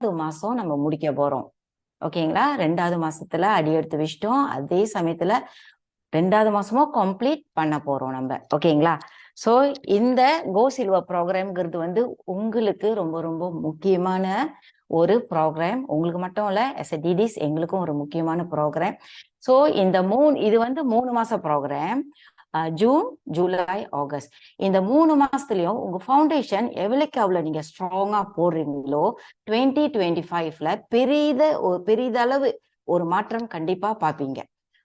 மாசம் நம்ம முடிக்க போறோம். ஓகேங்களா? 2வது மாசத்துல அடி எடுத்து வச்சிட்டோம். அதே சமயத்துல 2வது மாசமும் கம்ப்ளீட் பண்ண போறோம் நம்ம. ஓகேங்களா? ஸோ இந்த கோ சில்வர் ப்ரோக்ராம்ங்கிறது வந்து உங்களுக்கு ரொம்ப ரொம்ப முக்கியமான ஒரு ப்ரோக்ராம். உங்களுக்கு மட்டும் இல்ல, as a DDs எங்களுக்கும் ஒரு முக்கியமான ப்ரோக்ராம். ஸோ இந்த இது வந்து 3 மாச ப்ரோக்ராம். ஜூன், ஜூலை, ஆகஸ்ட் இந்த 3 மாசத்துலயும் உங்க ஃபவுண்டேஷன் எவ்வளவுக்கு அவ்வளவு நீங்க ஸ்ட்ராங்கா போடுறீங்களோ 2025ல பெரிதளவு ஒரு மாற்றம் கண்டிப்பா பார்ப்பீங்க.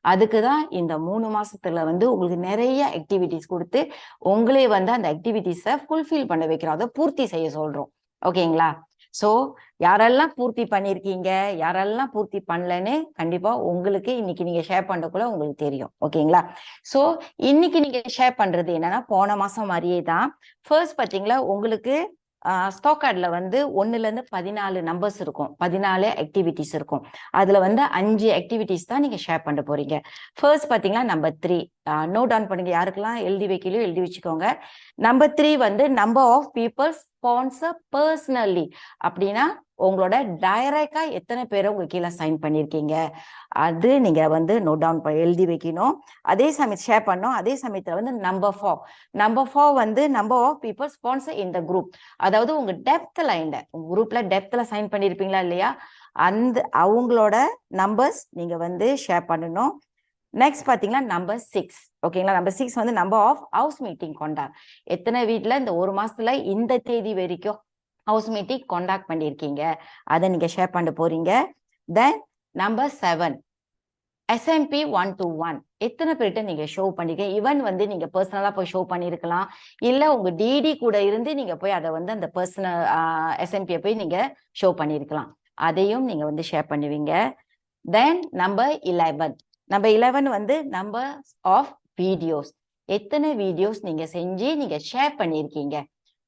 அதுக்குதான் இந்த 3 மாசத்துல வந்து உங்களுக்கு நிறைய ஆக்டிவிட்டிஸ் கொடுத்து உங்களே வந்து அந்த ஆக்டிவிட்டிஸை ஃபுல்ஃபில் பண்ண வைக்கிறோம், அதை பூர்த்தி செய்ய சொல்றோம். ஓகேங்களா? ஸோ யாரெல்லாம் பூர்த்தி பண்ணியிருக்கீங்க, யாரெல்லாம் பூர்த்தி பண்ணலன்னு கண்டிப்பா உங்களுக்கு இன்னைக்கு நீங்க ஷேர் பண்ணக்குள்ள உங்களுக்கு தெரியும். ஓகேங்களா? ஸோ இன்னைக்கு நீங்க ஷேர் பண்றது என்னன்னா, போன மாசம் மாதிரியே தான். ஃபர்ஸ்ட் பாத்தீங்களா, உங்களுக்கு ஸ்டாக் கார்டில் வந்து 1ல இருந்து 14 நம்பர்ஸ் இருக்கும், 14 ஆக்டிவிட்டிஸ் இருக்கும். அதுல வந்து 5 ஆக்டிவிட்டிஸ் தான் நீங்க ஷேர் பண்ண போறீங்க. ஃபர்ஸ்ட் பாத்தீங்கன்னா நம்பர் 3 நோட் டவுன் பண்ணுங்க. யாருக்கெல்லாம் எழுதி வைக்கலையோ எழுதி வச்சுக்கோங்க. நம்பர் 3 வந்து number of people sponsor personally. அப்படின்னா உங்களோட டைரக்டா எத்தனை பேரை உங்க கீழே சைன் பண்ணிருக்கீங்க அது நீங்க வந்து நோட் டவுன் எழுதி வைக்கணும். அதே சமயம் ஷேர் பண்ணோம். அதே சமயத்துல வந்து நம்பர் 4 வந்து நம்பர் ஆஃப் பீப்புள் ஸ்பான்சர் இந்த குரூப். அதாவது உங்க டெப்த் லைன்ல, உங்க குரூப்ல டெப்த்ல சைன் பண்ணிருப்பீங்களா இல்லையா, அந்த அவங்களோட நம்பர்ஸ் நீங்க வந்து ஷேர் பண்ணணும். நெக்ஸ்ட் பாத்தீங்கன்னா நம்பர் 6. ஓகேங்களா? நம்பர் 6 வந்து நம்பர் ஆஃப் ஹவுஸ் மீட்டிங் கொண்டாட். எத்தனை வீட்டுல இந்த ஒரு மாசத்துல இந்த தேதி வரைக்கும் ஹவுஸ் மீட்டிங் கான்டாக்ட் பண்ணிருக்கீங்க, அதை நீங்க ஷேர் பண்ண போறீங்க. தென் நம்பர் 7 SMP 1-1 எத்தனை பேர்கிட்ட நீங்க ஷோ பண்ணிருக்கீங்க. ஈவன் வந்து நீங்க பர்சனலா போய் ஷோ பண்ணிருக்கலாம், இல்ல உங்க டிடி கூட இருந்து நீங்க போய் அதை வந்து அந்த பர்சனல் SMP போய் நீங்க ஷோ பண்ணிருக்கலாம். அதையும் நீங்க வந்து ஷேர் பண்ணுவீங்க. தென் நம்பர் 11 வந்து நம்பர் ஆஃப் வீடியோஸ். எத்தனை வீடியோஸ் நீங்க செஞ்சு நீங்க ஷேர் பண்ணிருக்கீங்க,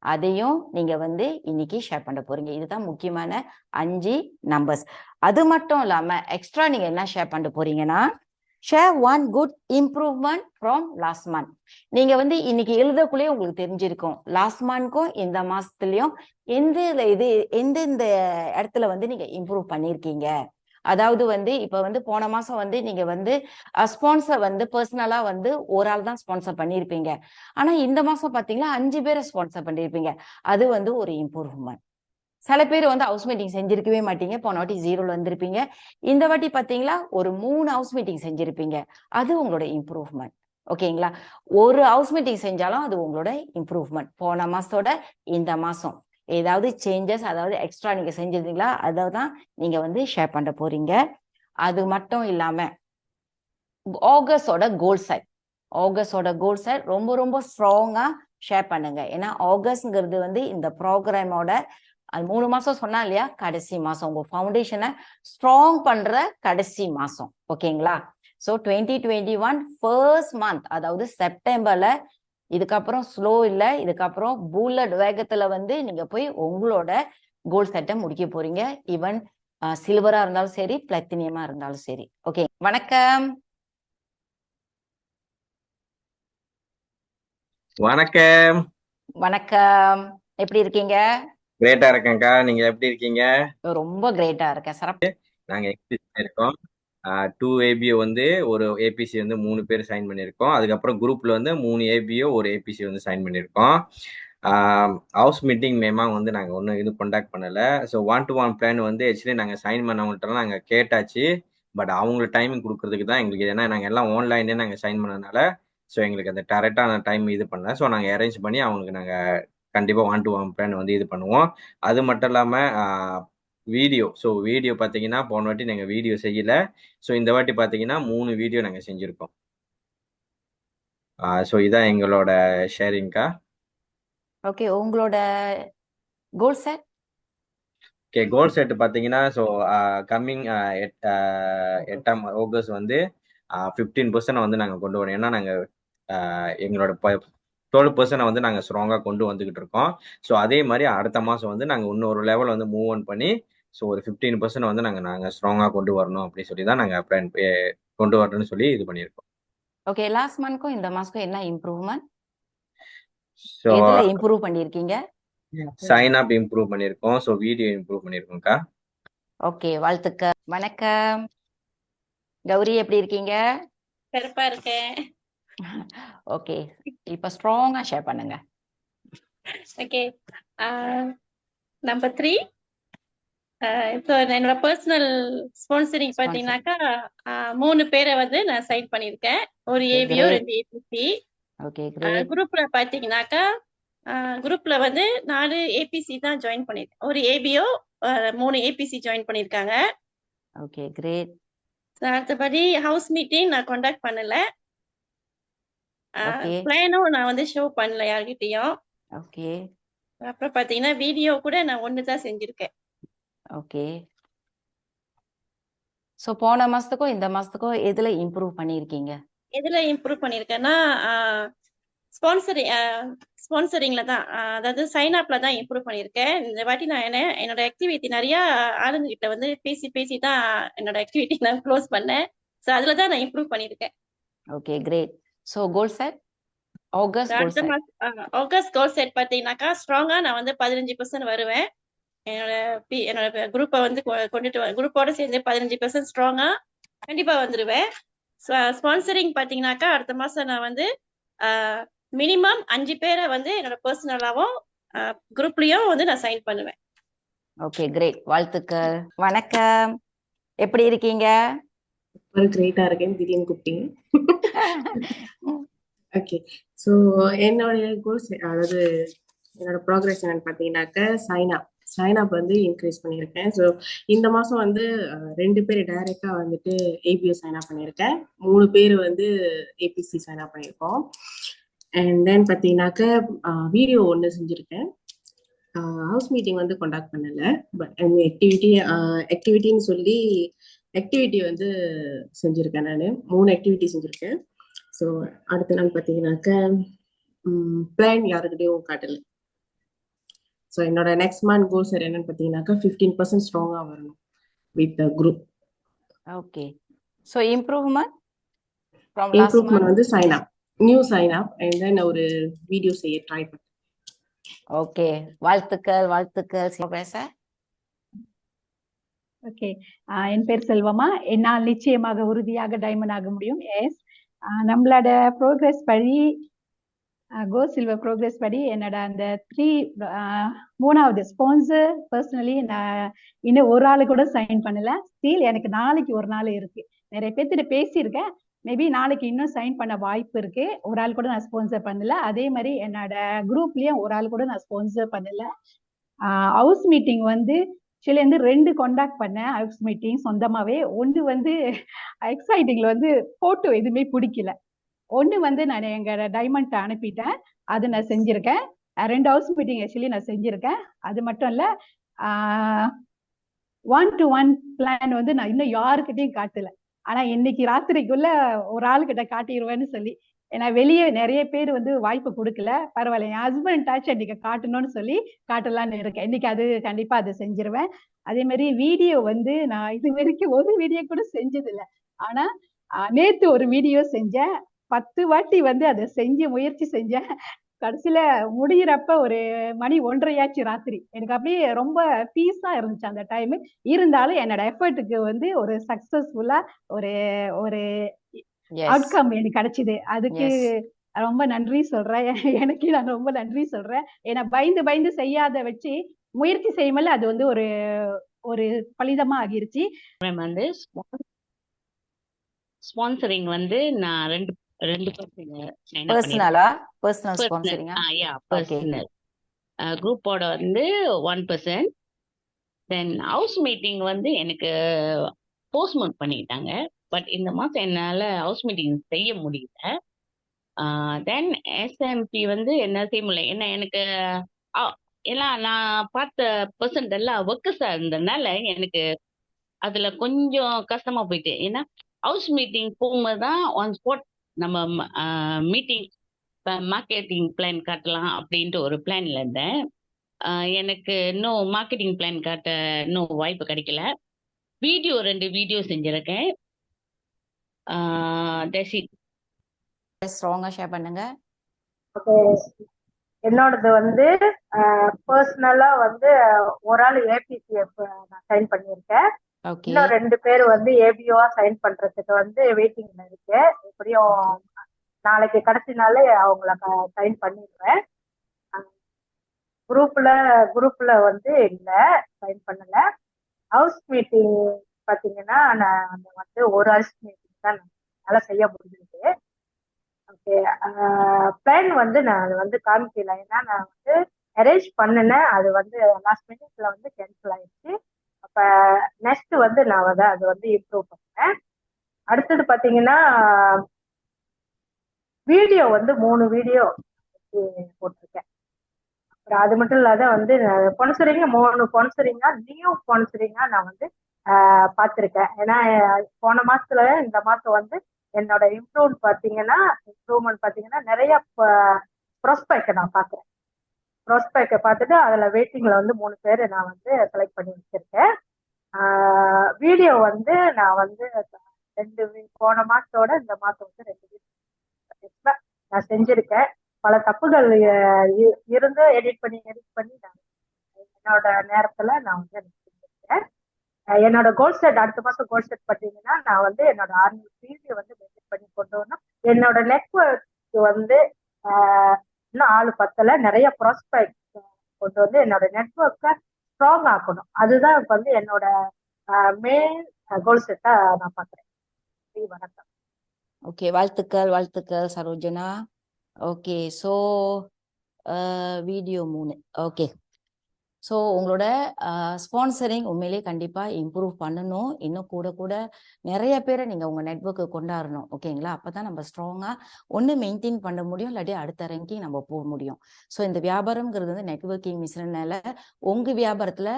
அதையும் நீங்க வந்து இன்னைக்கு ஷேர் பண்ண போறீங்க. இதுதான் முக்கியமான 5 நம்பர்ஸ். அது மட்டும் இல்லாம எக்ஸ்ட்ரா நீங்க என்ன ஷேர் பண்ண போறீங்கன்னா, share one good improvement from last month. நீங்க வந்து இன்னைக்கு எழுதக்குள்ளேயே உங்களுக்கு தெரிஞ்சிருக்கும் லாஸ்ட் மந்த்க்கும் இந்த மாசத்துலயும் எந்தெந்த இடத்துல வந்து நீங்க இம்ப்ரூவ் பண்ணிருக்கீங்க. அதாவது வந்து இப்ப வந்து போன மாசம் வந்து நீங்க வந்து ஸ்பான்சர் வந்து பர்சனலா வந்து ஒரு ஆள் தான் ஸ்பான்சர் பண்ணிருப்பீங்க. ஆனா இந்த மாசம் பாத்தீங்கன்னா 5 பேரை ஸ்பான்சர் பண்ணிருப்பீங்க. அது வந்து ஒரு இம்ப்ரூவ்மெண்ட். சில பேர் வந்து ஹவுஸ் மீட்டிங் செஞ்சிருக்கவே மாட்டீங்க, போன வாட்டி 0ல வந்திருப்பீங்க. இந்த வாட்டி பாத்தீங்களா ஒரு 3 ஹவுஸ் மீட்டிங் செஞ்சிருப்பீங்க, அது உங்களோட இம்ப்ரூவ்மெண்ட். ஓகேங்களா? ஒரு ஹவுஸ் மீட்டிங் செஞ்சாலும் அது உங்களோட இம்ப்ரூவ்மெண்ட். போன மாசத்தோட இந்த மாசம் ஏதாவது சேஞ்சஸ், அதாவது எக்ஸ்ட்ரா நீங்க செஞ்சிருந்தீங்களா, அதான் நீங்க வந்து ஷேர் பண்ண போறீங்க. அது மட்டும் இல்லாம ஆகஸ்டோட கோல் செட் ரொம்ப ரொம்ப ஸ்ட்ராங்கா ஷேர் பண்ணுங்க. ஏன்னா ஆகஸ்ட்ங்கிறது வந்து இந்த ப்ரோக்ராமோட அது 3 மாசம் சொன்னா இல்லையா, கடைசி மாசம் உங்க ஃபவுண்டேஷனை ஸ்ட்ராங் பண்ற கடைசி மாசம். ஓகேங்களா? ஸோ 2021 ஃபர்ஸ்ட் மந்த், அதாவது செப்டம்பர்ல இதுக்கப்புறம் ஸ்லோ இல்லை, இதுக்கப்புறம் புல்லட் வேகத்துல வந்து நீங்க போய் உங்களோட கோல் செட்டை முடிக்க போறீங்க. ஈவன் சில்வரா இருந்தாலும் சரி, பிளாட்டினியமா இருந்தாலும் சரி. ஓகே, வணக்கம். வணக்கம். வணக்கம், எப்படி இருக்கீங்க? கிரேட்டா இருக்கேன்க்கா, நீங்க எப்படி இருக்கீங்க? ரொம்ப கிரேட்டா இருக்கேன். சிறப்பு. நாங்க ஏபிசி இருக்கோம். 2 ஏபிஓ வந்து ஒரு ஏபிசி வந்து 3 பேர் சைன் பண்ணியிருக்கோம். அதுக்கப்புறம் குரூப்ல வந்து 3 ஏபிஓ ஒரு ஏபிசி வந்து சைன் பண்ணியிருக்கோம். ஹவுஸ் மீட்டிங் மேமா வந்து நாங்கள் ஒன்றும் இது கான்டாக்ட் பண்ணலை. ஸோ 1-to-1 பிளான் வந்து ஆக்சுவலி நாங்கள் சைன் பண்ணவங்கள்ட்டலாம் நாங்கள் கேட்டாச்சு. பட் அவங்களுக்கு டைமிங் கொடுக்கறதுக்கு தான் எங்களுக்கு, ஏன்னா நாங்கள் எல்லாம் ஆன்லைன்லேயே நாங்கள் சைன் பண்ணனால ஸோ எங்களுக்கு அந்த கரெக்டான டைம் இது பண்ணல. ஸோ நாங்கள் அரேஞ்ச் பண்ணி அவங்களுக்கு நாங்கள் கண்டிப்பாக 1-to-1 பிளான் வந்து இது பண்ணுவோம். அது மட்டும் இல்லாமல் வீடியோ பார்த்தீங்கன்னா போன வாட்டி நாங்கள் வீடியோ செய்யலை. ஸோ இந்த வாட்டி பார்த்தீங்கன்னா 3 வீடியோ நாங்கள் செஞ்சுருக்கோம். ஸோ இதான் எங்களோட ஷேரிங்க்கா. ஓகே, உங்களோட goal set. Okay, goal set பார்த்தீங்கன்னா ஸோ கம்மிங் 8ஆம் ஆகஸ்ட் வந்து 15% வந்து நாங்கள் கொண்டு வரோம். ஏன்னா நாங்கள் எங்களோட 12% வந்து நாங்கள் ஸ்ட்ராங்காக கொண்டு வந்துக்கிட்டு இருக்கோம். ஸோ அதே மாதிரி அடுத்த மாதம் வந்து நாங்கள் இன்னொரு லெவல் வந்து மூவ் ஆன் பண்ணி ஸோ ஒரு 15% வந்து நாங்கள் ஸ்ட்ராங்காக கொண்டு வரணும் அப்படின்னு சொல்லி தான் நாங்கள் பிளான் கொண்டு வரணும்னு சொல்லி இது பண்ணியிருக்கோம். ஓகே, லாஸ்ட் மந்த்க்கும் இந்த மாசக்கும் என்ன இம்ப்ரூவ்மெண்ட், ஸோ எதுல இம்ப்ரூவ் பண்ணிருக்கீங்க? சைன் அப் இம்ப்ரூவ் பண்ணியிருக்கோம். ஸோ வீடியோ இம்ப்ரூவ் பண்ணியிருக்கோம்க்கா. ஓகே, வாழ்த்துக்கள். வணக்கம் கௌரி, எப்படி இருக்கீங்க? சிறப்பா இருக்கேன். ஓகே, இப்ப ஸ்ட்ராங்கா ஷேர் பண்ணுங்க. ஓகே. நம்பர் 3. இப்போ என்னோட பர்சனல் ஸ்பான்சரிங் ஸ்பான்சர். பார்த்தீங்கன்னாக்கா 3 பேரை வந்து நான் சைன் பண்ணியிருக்கேன். ஒரு Okay, ABO great. 2 ABC. Okay, great. குரூப்ல பார்த்தீங்கன்னாக்கா குரூப்ல வந்து 4 ஏபிசி தான் ஜாயின் பண்ணியிருக்கேன். ஒரு ஏபிஓ 3 ஏபிசி ஜாயின் பண்ணியிருக்காங்க. Okay, great. அடுத்தபடி ஹவுஸ் மீட்டிங் நான் காண்டாக்ட் பண்ணல. ஓகே. பிளானும் நான் வந்து ஷோ பண்ணல யார்கிட்டயும். ஓகே. அப்புறம் பார்த்தீங்கன்னா வீடியோ கூட நான் 1 தான் செஞ்சிருக்கேன். ஓகே. சோ போன மாசத்துக்கும் இந்த மாசத்துக்கும் எதுல இம்ப்ரூவ் பண்ணிருக்கீங்க? எதுல இம்ப்ரூவ் பண்ணியிருக்கேன்னா ஸ்பான்சரிங் ஸ்பான்சரிங்ல தான் அதாவது சைன் அப்ல தான் இம்ப்ரூவ் பண்ணியிருக்கேன். இந்த வாட்டி நான் என்னோட ஆக்டிவிட்டி நிறைய ஆளுங்க கிட்ட வந்து பேசி தான் என்னோட ஆக்டிவிட்டி நான் க்ளோஸ் பண்ணேன். ஸோ அதுல தான் நான் இம்ப்ரூவ் பண்ணியிருக்கேன். Okay, great. So goal set August goal அடுத்த செட். மாசம் ஆகஸ்ட் கோல் செட் பார்த்தீங்கன்னாக்கா ஸ்ட்ராங்கா நான் வந்து 15% வருவேன். என்னோட குரூப்பை வந்து கொண்டுட்டு குரூப்போட சேர்ந்து 15% ஸ்ட்ராங்கா கண்டிப்பா வந்துருவேன். ஸ்பான்சரிங் பார்த்தீங்கன்னாக்கா அடுத்த மாசம் நான் வந்து மினிமம் 5 பேரை வந்து என்னோட பர்சனலாவும் குரூப்லயும் வந்து நான் சைன் பண்ணுவேன். Okay, great. வாழ்த்துக்கள். வணக்கம், எப்படி இருக்கீங்க? ஒரு கிரேட்டா இருக்கேன், திடீர்னு கூப்பிட்டீங்க. ஓகே, ஸோ என்னுடைய கோல்ஸ், அதாவது என்னோட ப்ராக்ரஸ் என்னன்னு பார்த்தீங்கன்னாக்க சைன் அப் வந்து இன்க்ரீஸ் பண்ணியிருக்கேன். ஸோ இந்த மாதம் வந்து 2 பேர் டைரெக்டாக வந்துட்டு ஏபிஓ சைன் அப் பண்ணியிருக்கேன். 3 பேர் வந்து ஏபிசி சைன் அப் பண்ணியிருக்கோம். அண்ட் தென் பார்த்தீங்கன்னாக்க வீடியோ 1 செஞ்சுருக்கேன். ஹவுஸ் மீட்டிங் வந்து காண்டாக்ட் பண்ணலை. பட் ஆக்டிவிட்டின்னு சொல்லி ஆக்டிவிட்டி வந்து செஞ்சுருக்கேன். நான் 3 ஆக்டிவிட்டி செஞ்சுருக்கேன். ஸோ அடுத்த நாள் பார்த்தீங்கன்னாக்க பிளான் யாருக்கிட்டையும் காட்டலை. ஸோ என்னோட நெக்ஸ்ட் மந்த் கோல் சார் என்னன்னு பார்த்தீங்கன்னாக்கா 15% ஸ்ட்ராங்காக வரணும் with group. Okay, so improvement from last improvement வந்து new sign up and then ஒரு வீடியோ செய்ய ட்ரை பண்ணேன். ஓகே, வாழ்த்துக்கள். பேச. ஓகே, என் பேர் செல்வமா. என்னால் நிச்சயமாக உறுதியாக டைமண்ட் ஆக முடியும். எஸ், நம்மளோட ப்ரோக்ரஸ் படி கோ சில்வர் ப்ரோக்ரஸ் படி என்னோட அந்த 3வது ஸ்பான்சர் பர்சனலி நான் இன்னும் ஒரு ஆளு கூட சைன் பண்ணல. ஸ்டில் எனக்கு நாளைக்கு ஒரு நாள் இருக்கு. நிறைய பேர்த்திட்ட பேசியிருக்கேன். மேபி நாளைக்கு இன்னும் சைன் பண்ண வாய்ப்பு இருக்கு. ஒரு ஆள் கூட நான் ஸ்பான்சர் பண்ணல. அதே மாதிரி என்னோட குரூப்லயும் ஒரு ஆள் கூட நான் ஸ்பான்சர் பண்ணல. ஹவுஸ் மீட்டிங் வந்து ஆக்சுவலி 2 காண்டாக்ட் பண்ணேன். ஹவுஸ் மீட்டிங் சொந்தமாவே. ஒன்று வந்து எக்ஸைட்டிங்ல வந்து போட்டோ எதுவுமே பிடிக்கல. ஒன்று வந்து நான் எங்க டைமண்ட் அனுப்பிட்டேன். அது நான் செஞ்சிருக்கேன். 2 ஹவுஸ் மீட்டிங் ஆக்சுவலி நான் செஞ்சிருக்கேன். அது மட்டும் இல்ல 1-to-1 பிளான் வந்து நான் இன்னும் யாருக்கிட்டையும் காட்டல. ஆனா இன்னைக்கு ராத்திரிக்குள்ள ஒரு ஆளுகிட்ட காட்டிடுவேன்னு சொல்லி, ஏன்னா வெளியே நிறைய பேர் வந்து வாய்ப்பு கொடுக்கல. பரவாயில்ல, என் ஹஸ்பண்ட் ஆச்சு இன்னைக்கு காட்டணும்னு சொல்லி காட்டலான்னு இருக்கேன். இன்னைக்கு அது கண்டிப்பா அதை செஞ்சிருவேன். அதே மாதிரி வீடியோ வந்து நான் இது வரைக்கும் ஒரு வீடியோ கூட செஞ்சது இல்லை. ஆனா நேத்து ஒரு வீடியோ செஞ்சேன். 10 வாட்டி வந்து அதை முயற்சி செஞ்சேன். கடைசியில முடியிறப்ப ஒரு மணி 1:30 ராத்திரி. எனக்கு அப்படியே ரொம்ப பீஸா இருந்துச்சு அந்த டைம். இருந்தாலும் என்னோட எஃபர்ட்டுக்கு வந்து ஒரு சக்சஸ்ஃபுல்லா ஒரு ஒரு அவுட்கம் எனக்கு கிடைச்சது. அதுக்கு ரொம்ப நன்றி சொல்றேன். எனக்கு நான் ரொம்ப நன்றி சொல்றேன். ஏன்னா பயந்து செய்யாத வச்சு முயற்சி செய்யும்போது அது வந்து ஒரு ஒரு பலிதமா ஆகிருச்சு. வந்து ஸ்பான்சரிங் வந்து நான் 2 பர்சனலா பர்சனல் ஸ்பான்சரிங்கா? பர்சனல் குரூப்போட வந்து 1%. தென் ஹவுஸ் மீட்டிங் வந்து எனக்கு போஸ்ட்போன் பண்ணிட்டாங்க. பட் இந்த மாசம் என்னால ஹவுஸ் மீட்டிங் செய்ய முடியல. தென் எஸ்எம்பி வந்து என்ன செய்ய முடியல. ஏன்னா எனக்கு எல்லாம் நான் பார்த்த பர்சன்ட் எல்லாம் ஒர்க்கர்ஸா இருந்ததுனால எனக்கு அதுல கொஞ்சம் கஷ்டமா போயிட்டு. ஏன்னா ஹவுஸ் மீட்டிங் போகும்போது தான் ஆன் ஸ்பாட் நம்ம மீட்டிங் மார்க்கெட்டிங் பிளான் காட்டலாம் அப்படின்ட்டு ஒரு பிளான்ல இருந்தேன். எனக்கு இன்னும் மார்க்கெட்டிங் பிளான் காட்ட இன்னும் வாய்ப்பு கிடைக்கல. வீடியோ 2 வீடியோ செஞ்சிருக்கேன். ஸ்ட்ராங்கா ஷேர் பண்ணுங்க. என்னோடது வந்து பர்சனலா வந்து ஒரு ஆள் ஏபிசிஎஃப் நான் சைன் பண்ணியிருக்கேன். ஓகே இன்னும் 2 பேர் வந்து ஏபிஓவா சைன் பண்றதுக்கு வந்து வெயிட்டிங்ல இருக்கு. எப்படியும் ஓகே நாளைக்கு கடைசி நாளே அவங்கள சைன் பண்ணிடுவேன். குரூப்ல வந்து இல்ல, சைன் பண்ணல. ஹவுஸ் மீட்டிங் பாத்தீங்கன்னா நான் வந்து ஒரு ஹவுஸ் மீட்டிங் தான் என்னால செய்ய முடிஞ்சது. ஓகே, பிளான் வந்து நான் அது வந்து காமிக்கல, ஏன்னா நான் வந்து அரேஞ்ச் பண்ணினேன், அது வந்து லாஸ்ட் மினிட்ல வந்து கேன்சல் ஆயிடுச்சு. அப்ப நெக்ஸ்ட் வந்து நான் வந்து அது வந்து இம்ப்ரூவ் பண்ணேன். அடுத்தது பாத்தீங்கன்னா வீடியோ வந்து 3 வீடியோ போட்டிருக்கேன். அப்புறம் அது மட்டும் இல்லாத வந்து ஸ்பான்சரிங்க 3 ஸ்பான்சரிங்கா நியூ ஸ்பான்சரிங்கா நான் வந்து பார்த்துருக்கேன். ஏன்னா போன மாசத்துல இந்த மாசம் வந்து என்னோட இம்ப்ரூவ்மெண்ட் பாத்தீங்கன்னா நிறைய ப்ராஸ்பெக்ட் நான் பார்க்குறேன். ப்ராஸ்பெக்டை பார்த்துட்டு அதுல வெயிட்டிங்ல வந்து 3 பேர் நான் வந்து செலக்ட் பண்ணி வச்சிருக்கேன். வீடியோ வந்து நான் வந்து 2 போன மாசத்தோட இந்த மாசம் வந்து 2 வீடியோ நான் செஞ்சிருக்கேன். பல தப்புகள் இருந்து எடிட் பண்ணி நான் என்னோட நேரத்துல நான் வந்து செஞ்சிருக்கேன். என்னோட கோல் செட் அடுத்த மாசம் கோல் செட் பார்த்தீங்கன்னா நான் வந்து என்னோட 600 வீடியோ வந்து மெயின்டைன் பண்ணி கொண்டு வரணும். என்னோட நெட்வொர்க் வந்து இன்னும் ஆள் பத்தல, நிறைய ப்ராஸ்பெக்ட் கொண்டு வந்து என்னோட நெட்வொர்க்கை ஸ்ட்ராங் ஆக்கணும். அதுதான் இப்ப வந்து என்னோட மெயின் கோல் செட்டா நான் பாக்குறேன். வணக்கம். ஓகே வாழ்த்துக்கள் Sarojana. Okay so video 3. Okay so உங்களோட ஸ்பான்சரிங் உண்மையிலேயே கண்டிப்பாக இம்ப்ரூவ் பண்ணணும். இன்னும் கூட நிறைய பேரை நீங்கள் உங்கள் நெட்வொர்க்கு கொண்டாடணும். ஓகேங்களா? அப்போ தான் நம்ம ஸ்ட்ராங்காக ஒன்று மெயின்டைன் பண்ண முடியும், இல்லாட்டி அடுத்த ரேங்கிங் நம்ம போக முடியும். ஸோ இந்த வியாபாரம்ங்கிறது வந்து நெட்வொர்க்கிங் மிஷினால உங்கள் வியாபாரத்தில்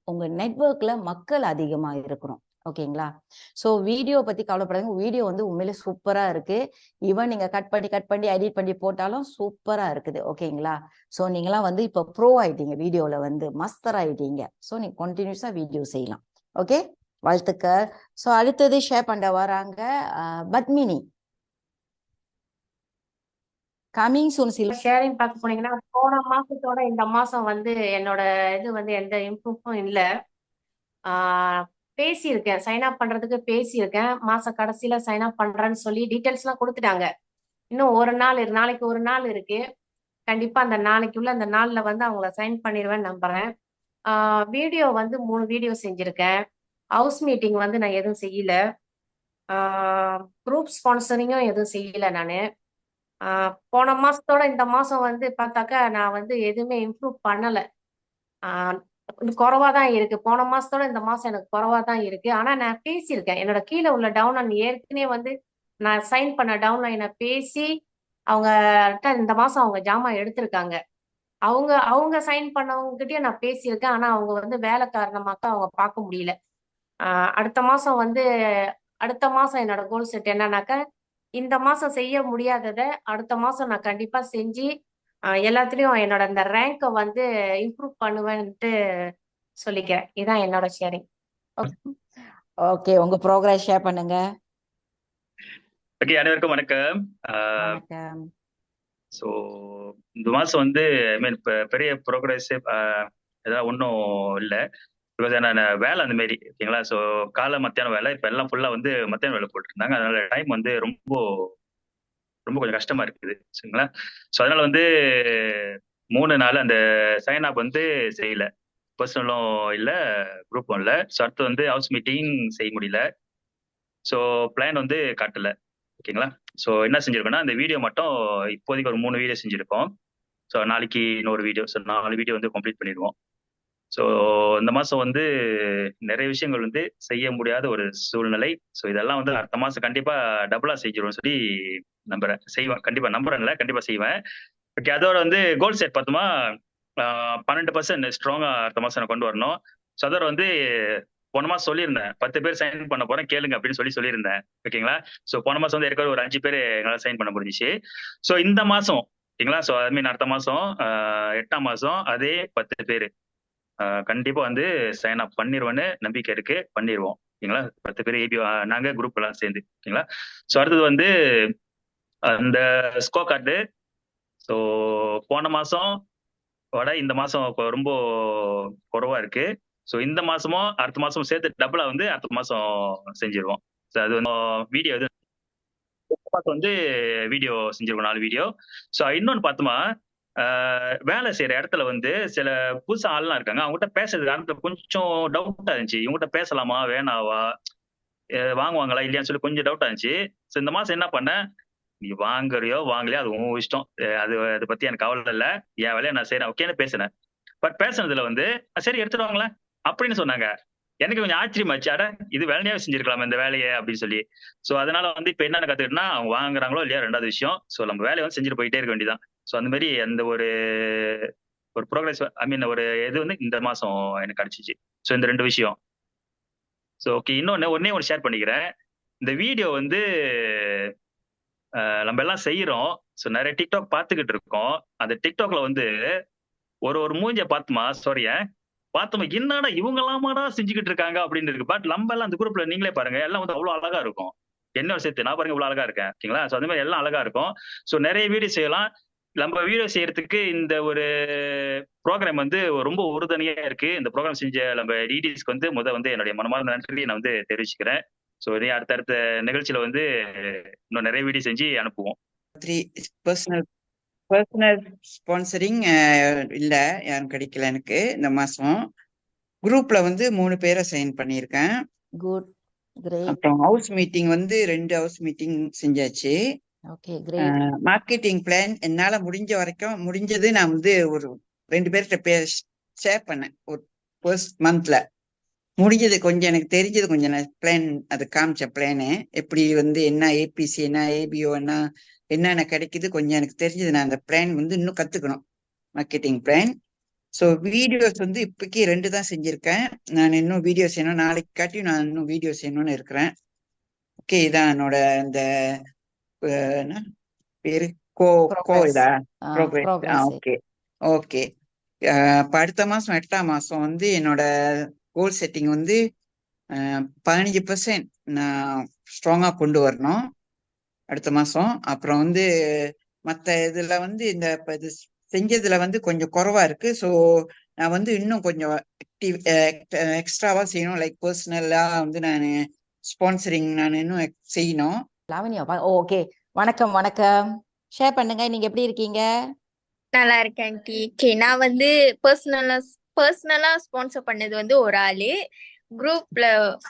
உங்கள் நெட்வொர்க்கில் மக்கள் அதிகமாக இருக்கணும். ஓகேங்களா? ஸோ வீடியோ பற்றி கவலைப்படாதீங்க. வீடியோ வந்து உண்மையிலே சூப்பராக இருக்குது. ஈவன் நீங்கள் கட் பண்ணி எடிட் பண்ணி போட்டாலும் சூப்பராக இருக்குது. ஓகேங்களா? ஸோ நீங்களாம் வந்து இப்போ ப்ரோ ஆயிட்டீங்க, வீடியோவில் வந்து மாஸ்டர் ஆயிட்டீங்க. ஸோ நீங்கள் கண்டினியூஸாக வீடியோ செய்யலாம். ஓகே, வாழ்த்துக்கள். ஸோ அடுத்தது ஷேர் பண்ண வராங்க பத்மினி. கமிங் சூன் ஷேரிங் பார்க்க போனீங்கன்னா போன மாசத்தோட இந்த மாசம் வந்து என்னோட இது வந்து எந்த இம்ப்ரூவும் இல்லை. பேசியிருக்கேன், சைன் அப் பண்றதுக்கு பேசியிருக்கேன். மாச கடைசியில சைன் அப் பண்றேன்னு சொல்லி டீட்டெயில்ஸ் எல்லாம் கொடுத்துட்டாங்க. இன்னும் நாளைக்கு ஒரு நாள் இருக்கு. கண்டிப்பா அந்த நாளைக்குள்ள அந்த நாள்ல வந்து அவங்கள சைன் பண்ணிடுவேன்னு நம்புறேன். வீடியோ வந்து 3 வீடியோ செஞ்சிருக்கேன். ஹவுஸ் மீட்டிங் வந்து நான் எதுவும் செய்யல. குரூப் ஸ்பான்சரிங்கும் எதுவும் செய்யல நானு. போன மாசத்தோட இந்த மாசம் வந்து பார்த்தாக்கா நான் வந்து எதுவுமே இம்ப்ரூவ் பண்ணல. குறைவா தான் இருக்கு. போன மாசத்தோட இந்த மாசம் எனக்கு குறைவா தான் இருக்கு. ஆனா நான் பேசியிருக்கேன். என்னோட கீழே உள்ள டவுன்லைன் ஏற்கனவே வந்து நான் சைன் பண்ண டவுன்லைனை பேசி அவங்க இந்த மாசம் அவங்க ஜாமான் எடுத்திருக்காங்க. அவங்க சைன் பண்ணவங்க கிட்டயும் நான் பேசியிருக்கேன். ஆனா அவங்க வந்து வேலை காரணமாக அவங்க பார்க்க முடியல. அடுத்த மாசம் என்னோட கோல் செட் என்னன்னாக்கா, இந்த மாசம் செய்ய முடியாததை அடுத்த மாசம் நான் கண்டிப்பா செஞ்சு எல்லாத்துலயும் என்னோட அந்த ரேங்கை வந்து இம்ப்ரூவ் பண்ணுவேன்ட்டு சொல்லிக்கிறேன். இதான் என்னோட ஷேரிங். ஓகே, உங்க ப்ரோக்ரஸ் ஷேர் பண்ணுங்க. ஓகே, அனைவருக்கும் வணக்கம். வணக்கம். ஸோ இந்த மாதம் வந்து ஐ மீன் இப்போ பெரிய ப்ரோக்ரஸ் எதாவது ஒன்றும் இல்லை. பிகாஸ் நான் வேலை அந்த மாரி ஓகேங்களா. ஸோ காலை மத்தியானம் வேலை, இப்போ எல்லாம் ஃபுல்லாக வந்து மத்தியானம் வேலை போட்டுருந்தாங்க. அதனால டைம் வந்து ரொம்ப கொஞ்சம் கஷ்டமா இருக்குது சரிங்களா. ஸோ அதனால வந்து 3 நாள் அந்த சைன் அப் வந்து செய்யல. பர்சனலும் இல்லை, குரூப்பும் இல்லை. ஸோ அடுத்து வந்து ஹவுஸ் மீட்டிங் செய்ய முடியல. ஸோ பிளான் வந்து காட்டல ஓகேங்களா. ஸோ என்ன செஞ்சிருக்கோம்னா அந்த வீடியோ மட்டும் இப்போதைக்கு ஒரு 3 வீடியோ செஞ்சுருக்கோம். ஸோ நாளைக்கு இன்னொரு வீடியோ, ஸோ 4 வீடியோ வந்து கம்ப்ளீட் பண்ணிடுவோம். ஸோ இந்த மாதம் வந்து நிறைய விஷயங்கள் வந்து செய்ய முடியாத ஒரு சூழ்நிலை. ஸோ இதெல்லாம் வந்து அடுத்த மாதம் கண்டிப்பாக டபுளாக செஞ்சிருவோம் சொல்லி நம்புறேன். செய்வேன், கண்டிப்பாக நம்புறேன்ல, கண்டிப்பாக செய்வேன். ஓகே, அதோட வந்து கோல் செட் பார்த்தோமா 12% ஸ்ட்ராங்காக அடுத்த மாதம் நான் கொண்டு வரணும். ஸோ அதோட வந்து போன மாதம் சொல்லியிருந்தேன் 10 பேர் சைன் பண்ண போறேன் கேளுங்க அப்படின்னு சொல்லியிருந்தேன் ஓகேங்களா. ஸோ போன மாதம் வந்து ஏற்கனவே ஒரு 5 பேர் எங்களால் சைன் பண்ண முடிஞ்சிச்சு. ஸோ இந்த மாதம் ஓகேங்களா, ஸோ ஐ மீன் அடுத்த மாதம் 8ஆம் மாதம் அதே 10 பேர் கண்டிப்பாக வந்து சைன் அப் பண்ணிடுவேன்னு நம்பிக்கை இருக்கு. பண்ணிடுவோம் ஓகேங்களா. 10 பேர் ஏபி நாங்கள் குரூப் எல்லாம் சேர்ந்து ஓகேங்களா. ஸோ அடுத்தது வந்து அந்த ஸ்கோ கார்டு ஸோ போன மாசம் விட இந்த மாசம் ரொம்ப குறைவா இருக்கு. ஸோ இந்த மாசமும் அடுத்த மாசம் சேர்த்து டபுளா வந்து அடுத்த மாசம் செஞ்சிருவோம். ஸோ அது வந்து வீடியோ இது மாசம் வந்து வீடியோ செஞ்சிருக்கோம் 4 வீடியோ. ஸோ இன்னொன்னு பார்த்தோமா வேலை செய்யற இடத்துல வந்து சில புதுசா ஆள்லாம் இருக்காங்க. அவங்ககிட்ட பேசுறது அந்த கொஞ்சம் டவுட்டா இருந்துச்சு. இவங்ககிட்ட பேசலாமா வேணாவா, வாங்குவாங்களா இல்லையான்னு சொல்லி கொஞ்சம் டவுட்டா இருந்துச்சு. ஸோ இந்த மாசம் என்ன பண்ணேன், நீ வாங்குறியோ வாங்கலையோ அது உன் இஷ்டம், அதை பத்தி எனக்கு கவலை இல்லை, என் வேலையை நான் செய்யறேன் ஓகேன்னு பேசினேன். பட் பேசுனதுல வந்து சரி எடுத்துட்டு வாங்களேன் அப்படின்னு சொன்னாங்க. எனக்கு கொஞ்சம் ஆச்சரியமாச்சு, அட இது வேலையாவே செஞ்சிருக்கலாம் இந்த வேலையை அப்படின்னு சொல்லி. ஸோ அதனால வந்து இப்ப என்னென்ன கத்துக்கிட்டேன்னா, அவங்க வாங்குறாங்களோ இல்லையா ரெண்டாவது விஷயம். ஸோ நம்ம வேலையை வந்து செஞ்சுட்டு போயிட்டே இருக்க வேண்டியதான். ஸோ அந்த மாதிரி அந்த ஒரு ப்ரோக்ரஸ் ஐ மீன் ஒரு இது வந்து இந்த மாசம் எனக்கு கிடைச்சிச்சு. ஸோ இந்த 2 விஷயம். ஸோ ஓகே, ஒன்னே ஒன்று ஷேர் பண்ணிக்கிறேன். இந்த வீடியோ வந்து நம்ம எல்லாம் செய்யறோம். ஸோ நிறைய டிக்டாக் பார்த்துக்கிட்டு இருக்கோம். அந்த டிக்டாக்ல வந்து ஒரு மூஞ்ச பார்த்துமா பார்த்தோம், என்னடா இவங்க எல்லாமாடா செஞ்சுக்கிட்டு இருக்காங்க அப்படின்னு இருக்கு. பட் நம்ம எல்லாம் அந்த குரூப்ல நீங்களே பாருங்க, எல்லாம் வந்து அவ்வளவு அழகா இருக்கும். என்ன சேர்த்து நான் பாருங்க இவ்வளவு அழகா இருக்கேன் ஓகேங்களா. ஸோ அந்த மாதிரி எல்லாம் அழகா இருக்கும். ஸோ நிறைய வீடியோ செய்யலாம். நம்ம வீடியோ செய்யறதுக்கு இந்த ஒரு ப்ரோக்ராம் வந்து ரொம்ப உறுதுணையா இருக்கு. இந்த ப்ரோக்ராம் செஞ்ச நம்ம டிடிஸ்க்கு வந்து வந்து என்னுடைய மனமார்ந்த நன்றி நான் வந்து தெரிவிச்சுக்கிறேன். ஸோ அடுத்தடுத்த நிகழ்ச்சியில வந்து இன்னும் நிறைய வீடியோ செஞ்சு அனுப்புவோம். பர்சனல் ஸ்பான்சரிங் இல்ல, யாரும் கிடைக்கல எனக்கு இந்த மாசம். குரூப்ல வந்து 3 பேரை சைன் பண்ணியிருக்கேன். Good, great. அப்புறம் ஹவுஸ் மீட்டிங் வந்து 2 ஹவுஸ் மீட்டிங் செஞ்சாச்சு. Okay, great. மார்க்கெட்டிங் பிளான் என்னால முடிஞ்ச வரைக்கும் முடிஞ்சது நான் வந்து ஒரு 2 பேர்கிட்ட ஷேர் பண்ணேன். ஒரு ஃபர்ஸ்ட் மந்த்ல முடிஞ்சது கொஞ்சம் எனக்கு தெரிஞ்சது கொஞ்சம் நான் பிளான் அது காமிச்ச பிளானு எப்படி வந்து என்ன ஏபிசி என்ன ஏபிஓ என்னென்ன கிடைக்குது கொஞ்சம் எனக்கு தெரிஞ்சது. நான் அந்த பிளான் வந்து இன்னும் கத்துக்கணும், மார்க்கெட்டிங் பிளான். ஸோ வீடியோஸ் வந்து இப்போக்கி 2 தான் செஞ்சிருக்கேன். நான் இன்னும் வீடியோ செய்யணும், நாளைக்கு காட்டியும் நான் இன்னும் வீடியோ செய்யணும்னு இருக்கிறேன். ஓகே, இதான் என்னோட இந்த பேரு இதா ப்ரோக்ரஸ். Okay okay. இப்போ அடுத்த மாசம் 8ஆம் மாசம் வந்து என்னோட கோல் செட்டிங் வந்து 15% நான் ஸ்ட்ராங்கா கொண்டு வரணும் அடுத்த மாசம். அப்புறம் வந்து மற்ற இதுல வந்து இந்த இது செஞ்சதுல வந்து கொஞ்சம் குறைவா இருக்கு. ஸோ நான் வந்து இன்னும் கொஞ்சம் எக்ஸ்ட்ராவா செய்யணும். லைக் பர்சனலா வந்து நான் ஸ்பான்சரிங் நான் இன்னும் செய்யணும். லாவண்யா, ஓகே. வணக்கம் வணக்கம், ஷேர் பண்ணுங்க. நீங்க எப்படி இருக்கீங்க? நல்லா இருக்கேன் டி. நான் வந்து பர்சனலா ஸ்பான்சர் பண்ணது வந்து ஒரு ஆளு, குரூப்ல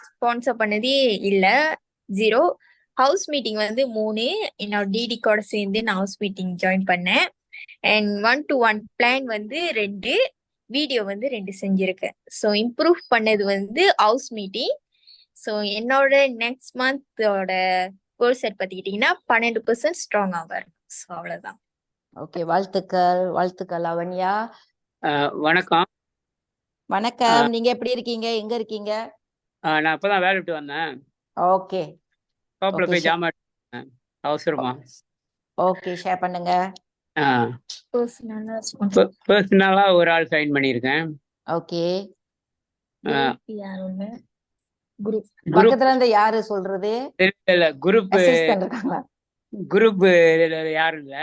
ஸ்பான்சர் பண்ணதே இல்ல, 0. ஹவுஸ் மீட்டிங் வந்து 3, என்னோட டிடி கூட சேர்ந்து நான் ஹவுஸ் மீட்டிங் ஜாயின் பண்ணேன். அண்ட் 1-to-1 பிளான் வந்து 2, வீடியோ வந்து 2 செஞ்சிருக்கேன். ஸோ இம்ப்ரூவ் பண்ணது வந்து ஹவுஸ் மீட்டிங். ஸோ என்னோட நெக்ஸ்ட் மந்தோட கோல் செட் பார்த்துக்கிட்டிங்கன்னா 12% ஸ்ட்ராங்காக வரும். ஸோ அவ்வளோதான். ஓகே, வாழ்த்துக்கள் வாழ்த்துக்கள் லாவண்யா. வணக்கம். வணக்கம், நீங்க எப்படி இருக்கீங்க? எங்க இருக்கீங்க? நான் இப்பதான் வேலை விட்டு வந்தேன். ஓகே ஷாப்ல போய் ஜாமான் எடுத்தேன் அவசரமா. ஓகே, ஷேர் பண்ணுங்க. பர்சனலா ஒரு ஆள் சைன் பண்ணியிருக்கேன். ஓகே, குரூப் பக்கத்துல இருந்து யாரு சொல்றது? இல்ல குரூப் அசிஸ்டன்ட் இருக்காங்களா? குரூப் யாரும் இல்ல.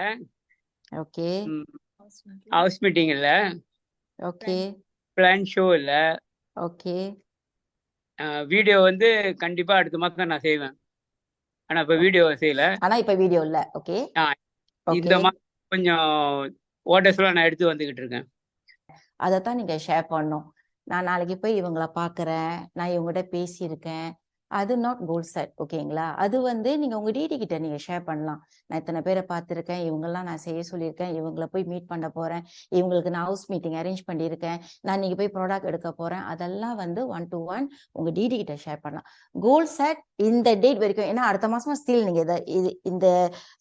ஓகே, ஹவுஸ் மீட்டிங் இல்ல. ஓகே, பிளான் ஷோ இல்ல. ஓகே. வீடியோ வந்து கண்டிப்பா அடுத்த மாசம் நான் செய்வேன். ஆனா இப்ப வீடியோ செய்யல. ஆனா இப்ப வீடியோ இல்ல. ஓகே, இந்த மாசம் கொஞ்சம் ஓட்டர்ஸ் எல்லாம் நான் எடுத்து வந்துகிட்டு இருக்கேன். அதைத்தான் நீங்க ஷேர் பண்ணணும். நான் நாளைக்கு போய் இவங்கள பாக்குறேன், நான் இவங்ககிட்ட பேசியிருக்கேன், அது நாட் கோல் செட். ஓகேங்களா? அது வந்து நீங்க உங்க டிடி கிட்ட நீங்க ஷேர் பண்ணலாம். நான் இத்தனை பேரை பார்த்திருக்கேன், இவங்கெல்லாம் நான் செய்ய சொல்லியிருக்கேன், இவங்கள போய் மீட் பண்ண போறேன், இவங்களுக்கு நான் ஹவுஸ் மீட்டிங் அரேஞ்ச் பண்ணியிருக்கேன், நான் நீங்க போய் ப்ராடக்ட் எடுக்க போறேன். அதெல்லாம் வந்து 1-to-1 உங்க டிடி கிட்ட ஷேர் பண்ணலாம். கோல் செட் இந்த டேட் வரைக்கும், ஏன்னா அடுத்த மாசமா ஸ்டில் நீங்க இந்த